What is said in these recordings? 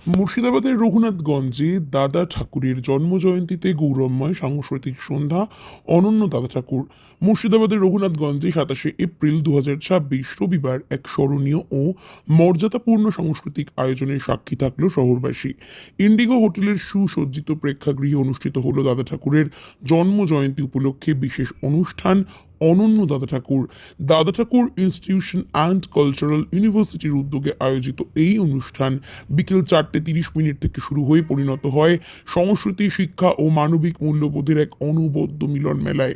মুর্শিদাবাদের রঘুনাথগঞ্জে দাদা ঠাকুরের জন্মজয়ন্তীতে গৌরবময় সাংস্কৃতিক সন্ধ্যা অনন্য দাদা ঠাকুর। মুর্শিদাবাদের রঘুনাথগঞ্জে 27 এপ্রিল 2026 রবিবার এক স্মরণীয় ও মর্যাদাপূর্ণ সাংস্কৃতিক আয়োজনের সাক্ষী থাকলো শহরবাসী। ইন্ডিগো হোটেলের সুসজ্জিত প্রেক্ষাগৃহে অনুষ্ঠিত হলো দাদা ঠাকুরের জন্মজয়ন্তী উপলক্ষে বিশেষ অনুষ্ঠান অনন্য দাদা ঠাকুর ইনস্টিটিউশন অ্যান্ড কালচারাল ইউনিভার্সিটির উদ্যোগে আয়োজিত এই অনুষ্ঠান বিকেল 4:30 থেকে শুরু হয়ে পরিণত হয় সংস্কৃতি, শিক্ষা ও মানবিক মূল্যবোধের এক অনবদ্য মিলন মেলায়।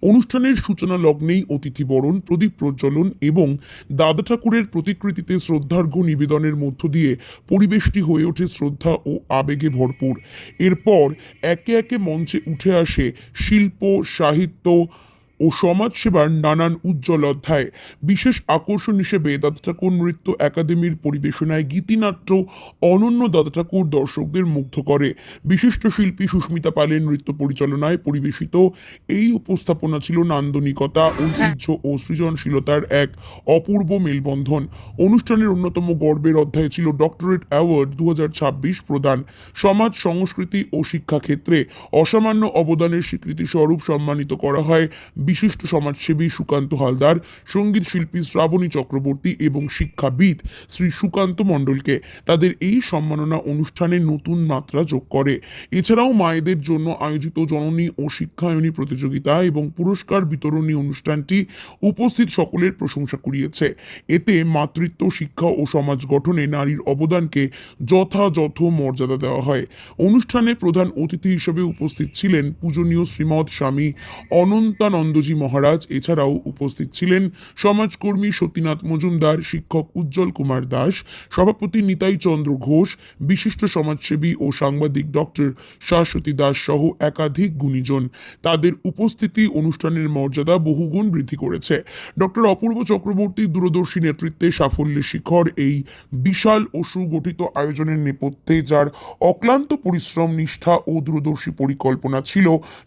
অনুষ্ঠানের সূচনা লগ্নেই অতিথি বরণ, প্রদীপ প্রজ্বলন এবং দাদা ঠাকুরের প্রতিকৃতিতে শ্রদ্ধার্ঘ্য নিবেদনের মধ্য দিয়ে পরিবেশটি হয়ে ওঠে শ্রদ্ধা ও আবেগে ভরপুর। এরপর একে একে মঞ্চে উঠে আসে শিল্প, সাহিত্য ও সমাজসেবার নানান উজ্জ্বল অধ্যায়। বিশেষ আকর্ষণ হিসেবে দাদা ঠাকুর নৃত্য একাডেমির পরিবেশনায় গীতিনাট্য অনন্য দাদা ঠাকুর দর্শকদের মুগ্ধ করে। বিশিষ্ট শিল্পী সুস্মিতা পালের নৃত্য পরিচালনায় পরিবেশিত এই উপস্থাপনা ছিল নান্দনিকতা, ঐতিহ্য ও সৃজনশীলতার এক অপূর্ব মেলবন্ধন। অনুষ্ঠানের অন্যতম গর্বের অধ্যায় ছিল ডক্টরেট অ্যাওয়ার্ড 2026 প্রদান। সমাজ, সংস্কৃতি ও শিক্ষা ক্ষেত্রে অসামান্য অবদানের স্বীকৃতি স্বরূপ সম্মানিত করা হয় বিশিষ্ট সমাজসেবী সুকান্ত হালদার, সঙ্গীত শিল্পী শ্রাবণী চক্রবর্তী এবং শিক্ষাবিদ শ্রী সুকান্ত মণ্ডলকে। তাদের এই সম্মাননা অনুষ্ঠানে নতুন মাত্রা যোগ করে। এছাড়াও মায়েদের জন্য আয়োজিত জননী ও শিক্ষায়নী প্রতিযোগিতা এবং পুরস্কার বিতরণী অনুষ্ঠানটি উপস্থিত সকলের প্রশংসা কুড়িয়েছে। এতে মাতৃত্ব, শিক্ষা ও সমাজ গঠনে নারীর অবদানকে যথাযথ মর্যাদা দেওয়া হয়। অনুষ্ঠানে প্রধান অতিথি হিসেবে উপস্থিত ছিলেন পূজনীয় শ্রীমৎ স্বামী অনন্তানন্দজি মহারাজ। এছাড়াও উপস্থিত ছিলেন সমাজকর্মী সতীনাথ মজুমদার, শিক্ষক উজ্জ্বল কুমার দাস, সভাপতি নিতাই চন্দ্র ঘোষ, বিশিষ্ট সমাজসেবী ও সাংবাদিক ডক্টর শাশ্বতী দাস সহ একাধিক গুণীজন। তাদের উপস্থিতি অনুষ্ঠানের মর্যাদা বহুগুণ বৃদ্ধি করেছে। ডক্টর অপূর্ব চক্রবর্তীর দূরদর্শী নেতৃত্বে সাফল্যের শিখর এই বিশাল ও সুগঠিত আয়োজনের নেপথ্যে যার অক্লান্ত পরিশ্রম, নিষ্ঠা ও দূরদর্শী পরিকল্পনা ছিল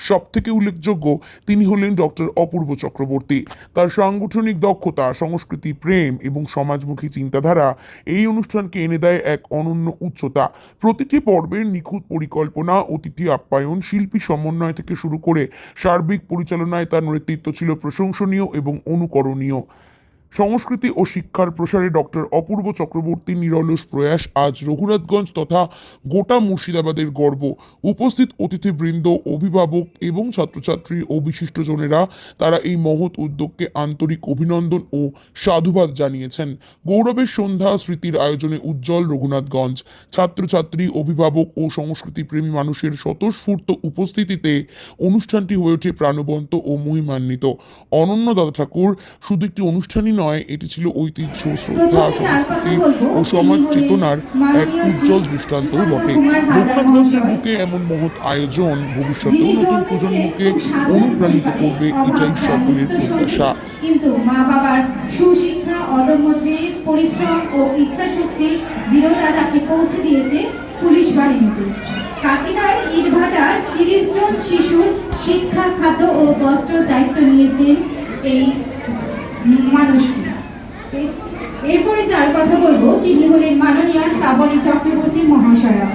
সবথেকে উল্লেখযোগ্য, তিনি হলেন ডক্টর অপূর্ব চক্রবর্তী। তার সাংগঠনিক দক্ষতা, সংস্কৃতি প্রেম এবং সমাজমুখী চিন্তাধারা এই অনুষ্ঠানকে এনে দেয় এক অনন্য উচ্চতা। প্রতিটি পর্বের নিখুঁত পরিকল্পনা, অতিথি আপ্যায়ন, শিল্পী সমন্বয় থেকে শুরু করে সার্বিক পরিচালনায় তার নেতৃত্ব ছিল প্রশংসনীয় এবং অনুকরণীয়। সংস্কৃতি ও শিক্ষার প্রসারে ডক্টর অপূর্ব চক্রবর্তীর নিরলস প্রয়াস আজ রঘুনাথগঞ্জ তথা গোটা মুর্শিদাবাদের গর্ব। উপস্থিত অতিথিবৃন্দ, অভিভাবক এবং ছাত্রছাত্রী ও বিশিষ্টজনেরা তারা এই মহৎ উদ্যোগকে আন্তরিক অভিনন্দন ও সাধুবাদ জানিয়েছেন। গৌরবের সন্ধ্যা স্মৃতির আয়োজনে উজ্জ্বল রঘুনাথগঞ্জ। ছাত্রছাত্রী, অভিভাবক ও সংস্কৃতিপ্রেমী মানুষের স্বতঃস্ফূর্ত উপস্থিতিতে অনুষ্ঠানটি হয়ে ওঠে প্রাণবন্ত ও মহিমান্বিত। অনন্য দাদা ঠাকুর শুধু একটি অনুষ্ঠানই নয়, এটি ছিল ঐতিহ্য, শ্রদ্ধা, সংস্কৃতি ও সমাজ চেতনার এক উজ্জ্বল দৃষ্টান্তও বটে। রঘুনাথগঞ্জের বুকে এমন মহৎ আয়োজন ভবিষ্যতেও নতুন প্রজন্মকে অনুপ্রাণিত করবে, এটাই সকলের প্রত্যাশা। কিন্তু মা বাবার সুশিক্ষা, অদম্য জেদ, পরিশ্রম ও ইচ্ছাশক্তি দৃঢ়তা তাকে পৌঁছে দিয়েছে পুলিশ বাহিনীতে। কাকিনার ইটভাটার 30 জন শিশুর শিক্ষা, খাদ্য ও বস্ত্র দায়িত্ব নিয়েছেন এই মানুষটি। এরপরে যার কথা বলবো তিনি হলেন মাননীয়া শ্রাবণী চক্রবর্তী মহাশয়া।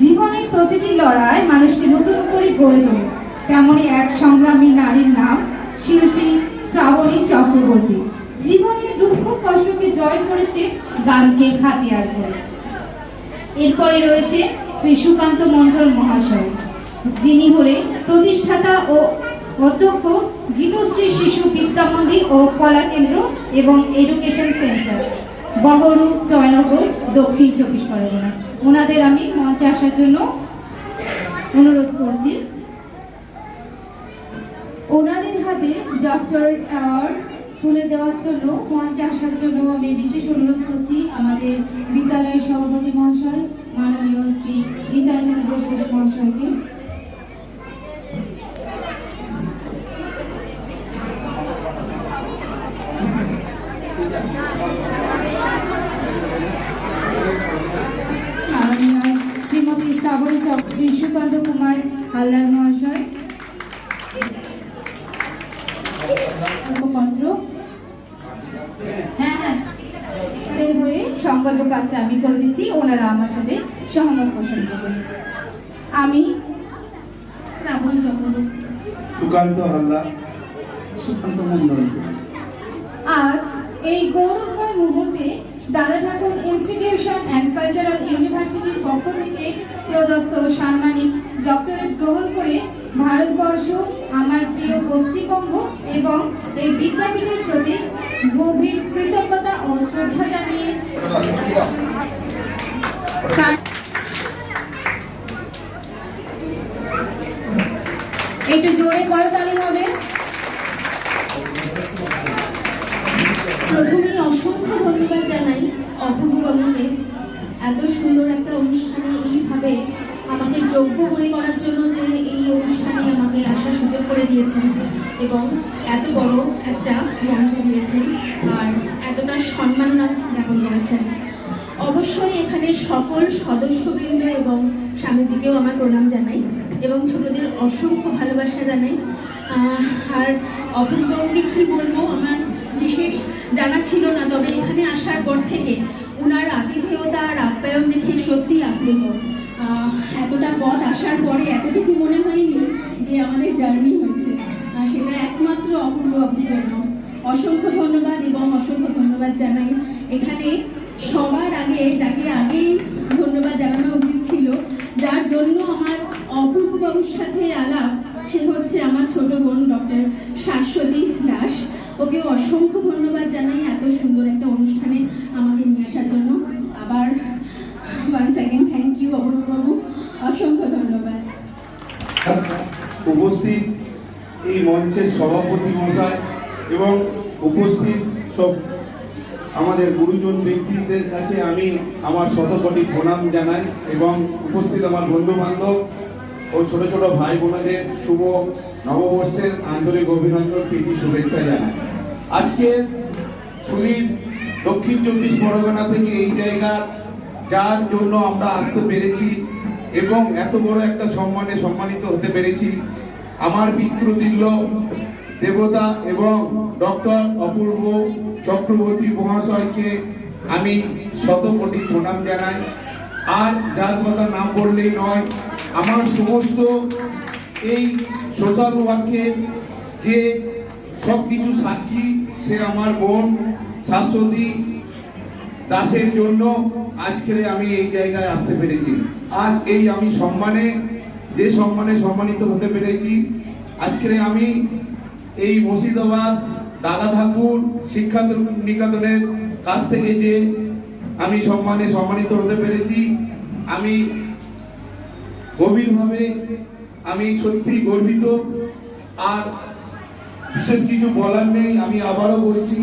জীবনের প্রতিটি লড়াই মানুষকে নতুন করে গড়ে তোলে, তেমনই এক সংগ্রামী নারীর নাম শিল্পী শ্রাবণী চক্রবর্তী। জীবনের দুঃখ কষ্টকে জয় করেছে গানকে হাতিয়ার করে। এরপরে রয়েছে শ্রী সুকান্ত মণ্ডল মহাশয়, যিনি হলেন প্রতিষ্ঠাতা ও অধ্যক্ষ গীতশ্রী শিশু বিদ্যা মন্দির ও কলা কেন্দ্র এবং এডুকেশন সেন্টার, বহরু, জয়নগর, দক্ষিণ 24 পরগনা। ওনাদের আমি মঞ্চে আসার জন্য অনুরোধ করছি। ওনাদের হাতে ডক্টর অ্যাওয়ার্ড তুলে দেওয়ার জন্য মঞ্চে আসার জন্য আমি বিশেষ অনুরোধ করছি আমাদের বিদ্যালয়ের সভাপতি মহাশয় মাননীয় শ্রী নিতাই চন্দ্র মহাশয়কে। শ্রীমতী শ্রাবণী চক্রী, সুকান্ত কুমার হালদার মহাশয়, হ্যাঁ হয়ে সংকল্প বাচ্চা আমি করে দিচ্ছি, ওনারা আমার সাথে সহমত পোষণ করবেন। আমি শ্রাবণ চক্রবর্তী সুকান্ত হালদার, সুকান্ত মন্ডল। আজ এই গৌরবময় মুহূর্তে দাদা ঠাকুর ইনস্টিটিউশন অ্যান্ড কালচারাল ইউনিভার্সিটির পক্ষ থেকে প্রদত্ত সাম্মানিক ডক্টরেট গ্রহণ করে ভারতবর্ষ, আমার প্রিয় পশ্চিমবঙ্গ এবং এই বিদ্যাপীঠের প্রতি গভীর কৃতজ্ঞতা ও শ্রদ্ধা জানিয়ে একটু জোরে করতালি হবে। প্রথমেই অসংখ্য ধন্যবাদ জানাই অপূর্ব বাবুকে এত সুন্দর একটা অনুষ্ঠানে এইভাবে আমাকে যোগ্য মনে করার জন্য, যে এই অনুষ্ঠানে আমাকে আসার সুযোগ করে দিয়েছেন এবং এত বড় একটা মঞ্চ দিয়েছেন আর এতটা সম্মাননা জ্ঞাপন করেছেন। অবশ্যই এখানে সকল সদস্যবৃন্দ এবং স্বামীজিকেও আমার প্রণাম জানাই এবং ছোটদের অসংখ্য ভালোবাসা জানাই। আর অপূর্বকে কী বলবো, আমার বিশেষ জানা ছিল না, তবে এখানে আসার পর থেকে ওনার আতিথেয়তা আর আপ্যায়ন দেখে সত্যি আপ্লুত। এতটা পথ আসার পরে এতটুকু মনে হয়নি যে আমাদের জার্নি হয়েছে, সেটা একমাত্র অপূর্ব বাবুর জন্য। অসংখ্য ধন্যবাদ এবং অসংখ্য ধন্যবাদ জানাই এখানে সবার আগে, যাকে আগেই ধন্যবাদ জানানো উচিত ছিল, যার জন্য আমার অপূর্ব বাবুর সাথে আলাপ, সে হচ্ছে আমার ছোট বোন ডক্টর শাশ্বতী দাস। ওকে অসংখ্য ধন্যবাদ জানাই এত সুন্দর একটা অনুষ্ঠানে আমাকে নিয়ে আসার জন্য। আবার ওয়ান্স অ্যাগেন থ্যাংক ইউ অপূর্ব বাবু, অসংখ্য ধন্যবাদ। উপস্থিত এই মঞ্চের সভাপতি মহাশয় এবং উপস্থিত সব আমাদের গুরুজন ব্যক্তিদের কাছে আমি আমার শতকোটি প্রণাম জানাই এবং উপস্থিত আমার বন্ধু বান্ধব ও ছোট ছোট ভাই বোনদের শুভ নববর্ষের আন্তরিক অভিনন্দন, প্রীতি, শুভেচ্ছা জানাই। আজকে সুদীপ দক্ষিণ 24 পরগনা থেকে এই জায়গা যার জন্য আমরা আসতে পেরেছি এবং এত বড় একটা সম্মানে সম্মানিত হতে পেরেছি, আমার পিতৃতুল্য দেবতা এবং ডক্টর অপূর্ব চক্রবর্তী মহাশয়কে আমি শতকোটি প্রণাম জানাই। আর যার কথা নাম বললেই নয়, আমার সমস্ত এই সোশ্যাল ওয়ার্কের যে সব কিছু সাক্ষী, সে আমার বোন শাশ্বতী দাসের জন্য আজকের আমি এই জায়গায় আসতে পেরেছি। আর এই আমি যে সম্মানে সম্মানিত হতে পেরেছি, আজকের আমি এই মুর্শিদাবাদ দাদা ঠাকুর শিক্ষা নিকেতনের কাছ থেকে যে আমি সম্মানে সম্মানিত হতে পেরেছি, আমি গভীরভাবে আমি সত্যি গর্বিত। আর বিশেষ কিছু বলার নেই, আমি আবারও বলছি,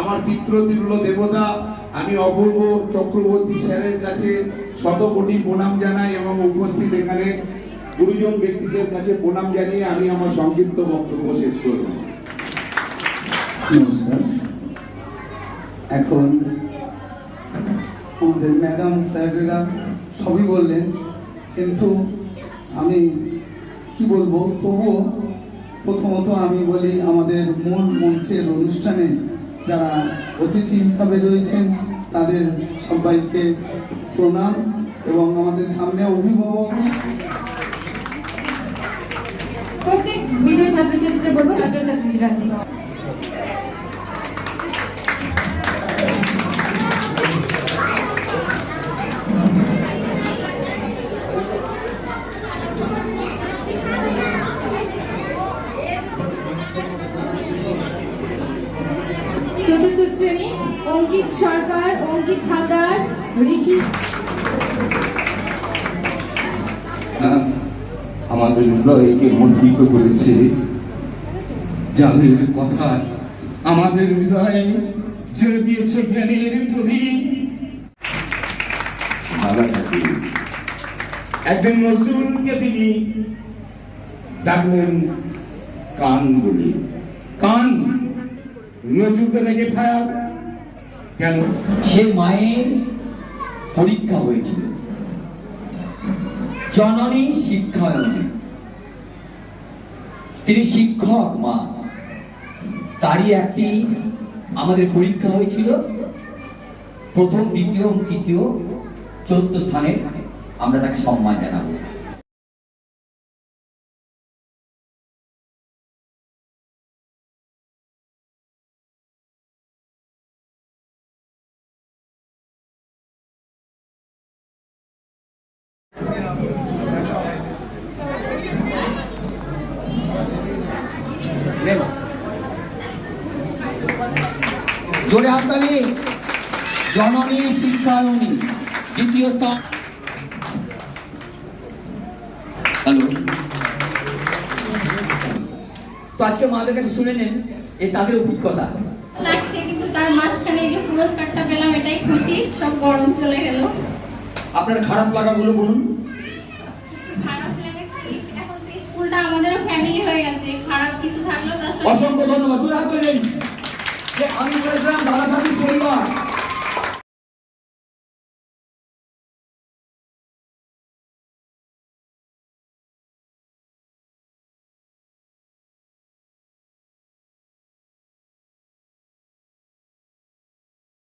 আমার পিতৃতুল্য দেবতা আমি অপূর্ব চক্রবর্তী স্যারের কাছে শতকোটি প্রণাম জানাই এবং উপস্থিত এখানে গুরুজন ব্যক্তিদের কাছে প্রণাম জানিয়ে আমি আমার সংক্ষিপ্ত বক্তব্য শেষ করব। নমস্কার। এখন আমাদের ম্যাডাম স্যারেরা সবই বললেন, কিন্তু আমি কি বলবো, তবুও প্রথমত আমি বলি, আমাদের মূল মঞ্চের অনুষ্ঠানে যারা অতিথি হিসাবে রয়েছেন তাদের সবাইকে প্রণাম এবং আমাদের সামনে অভিভাবক প্রত্যেক বিজয়ী ছাত্রছাত্রীদের বলবো ছাত্রছাত্রীরা চতুর্থ শ্রেণী অঙ্কিত সরকার, অঙ্কিত হালদার, ঋষি। আমাদের হৃদয়কে মন্থিত করেছে, যাদের কথা আমাদের হৃদয়ে জুড়ে দিয়েছে জ্ঞানের প্রদীপ। একজন নজরুলকে তিনি ডাকলেন কান বলে। কান নজরুলকে লেগে ফায়ার কেন? সে মায়ের পরীক্ষা হয়েছিল, জননী শিক্ষায়নী, তিনি শিক্ষক মা, তারই একটি আমাদের পরীক্ষা হয়েছিল, প্রথম, দ্বিতীয়, তৃতীয় চতুর্থ স্থানে আমরা তাকে সম্মান জানাবো। জোরে হাততালি। জননী শিক্ষায়নী দ্বিতীয় স্থান। হ্যালো, তো আজকে মাদের কাছে শুনে নেন এই তাদের অভিজ্ঞতা। লাগছে, কিন্তু তার মাঝখানে এই যে পুরস্কারটা পেলাম এটাই খুশি, সব গরম চলে গেল। আপনার খারাপ লাগাগুলো বলুন। খারাপ লাগে কি, এখন তো স্কুলটা আমাদেরও ফ্যামিলি হয়ে গেছে, খারাপ কিছু থাকলেও তার সাথে অসংখ্য ধন্যবাদ। জোরে হাত তুলে নিন। যে আমি বলেছিলাম দাদা ঠাকুর পরিবার